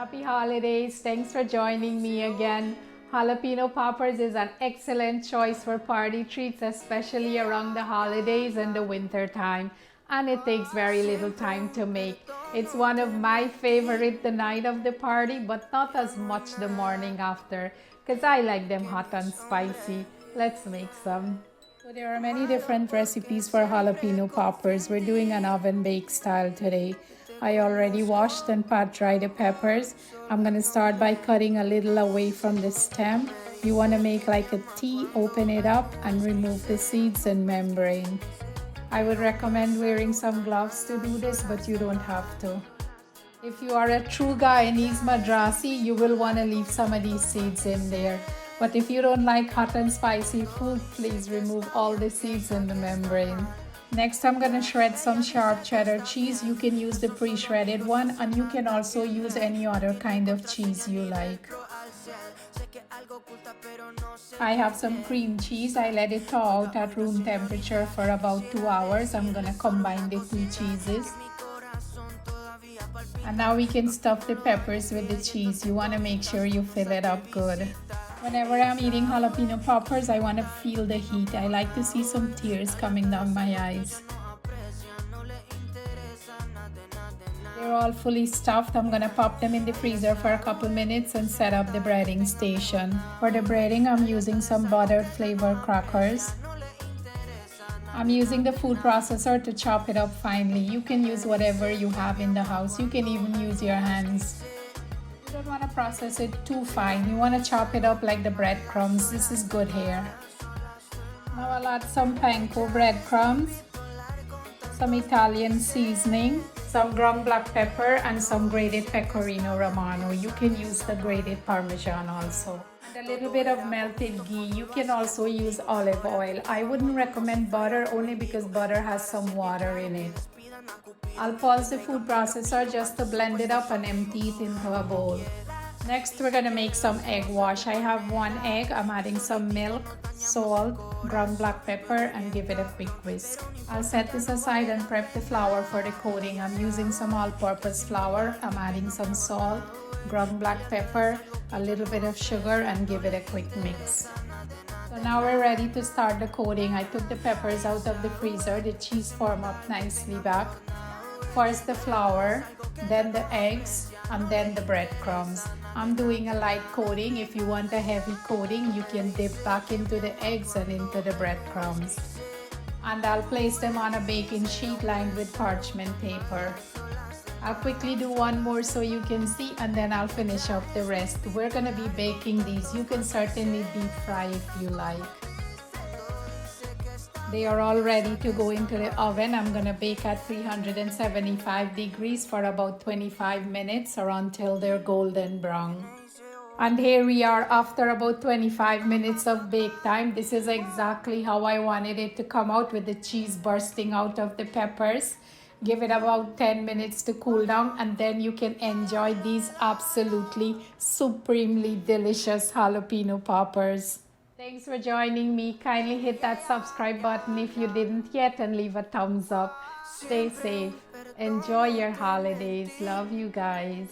Happy holidays. Thanks for joining me again. Jalapeno poppers is an excellent choice for party treats, especially around the holidays and the winter time. And it takes very little time to make. It's one of my favorite the night of the party, but not as much the morning after, because I like them hot and spicy. Let's make some. So there are many different recipes for jalapeno poppers. We're doing an oven bake style today. I already washed and pat dry the peppers. I'm going to start by cutting a little away from the stem. You want to make like a T, open it up and remove the seeds and membrane. I would recommend wearing some gloves to do this, but you don't have to. If you are a true Guyanese Madrasi, you will want to leave some of these seeds in there. But if you don't like hot and spicy food, please remove all the seeds and the membrane. Next, I'm going to shred some sharp cheddar cheese. You can use the pre-shredded one, and you can also use any other kind of cheese you like. I have some cream cheese. I let it thaw out at room temperature for about 2 hours. I'm going to combine the two cheeses. And now we can stuff the peppers with the cheese. You want to make sure you fill it up good. Whenever I'm eating jalapeno poppers, I want to feel the heat. I like to see some tears coming down my eyes. They're all fully stuffed. I'm going to pop them in the freezer for a couple minutes and set up the breading station. For the breading, I'm using some butter flavored crackers. I'm using the food processor to chop it up finely. You can use whatever you have in the house. You can even use your hands. You don't want to process it too fine. You want to chop it up like the breadcrumbs. This is good here. Now I'll add some panko breadcrumbs, some Italian seasoning, some ground black pepper, and some grated Pecorino Romano. You can use the grated Parmesan also. And a little bit of melted ghee. You can also use olive oil. I wouldn't recommend butter only because butter has some water in it. I'll pause the food processor just to blend it up and empty it into a bowl. Next, we're going to make some egg wash. I have 1 egg. I'm adding some milk, salt, ground black pepper, and give it a quick whisk. I'll set this aside and prep the flour for the coating. I'm using some all-purpose flour. I'm adding some salt, ground black pepper, a little bit of sugar, and give it a quick mix. So now we're ready to start the coating. I took the peppers out of the freezer. The cheese formed up nicely back. First the flour, then the eggs, and then the breadcrumbs. I'm doing a light coating. If you want a heavy coating, you can dip back into the eggs and into the breadcrumbs. And I'll place them on a baking sheet lined with parchment paper. I'll quickly do one more so you can see, and then I'll finish up the rest. We're going to be baking these. You can certainly deep fry if you like. They are all ready to go into the oven. I'm going to bake at 375 degrees for about 25 minutes or until they're golden brown. And here we are after about 25 minutes of bake time. This is exactly how I wanted it to come out, with the cheese bursting out of the peppers. Give it about 10 minutes to cool down, and then you can enjoy these absolutely supremely delicious jalapeno poppers. Thanks for joining me. Kindly hit that subscribe button if you didn't yet, and leave a thumbs up. Stay safe. Enjoy your holidays. Love you guys.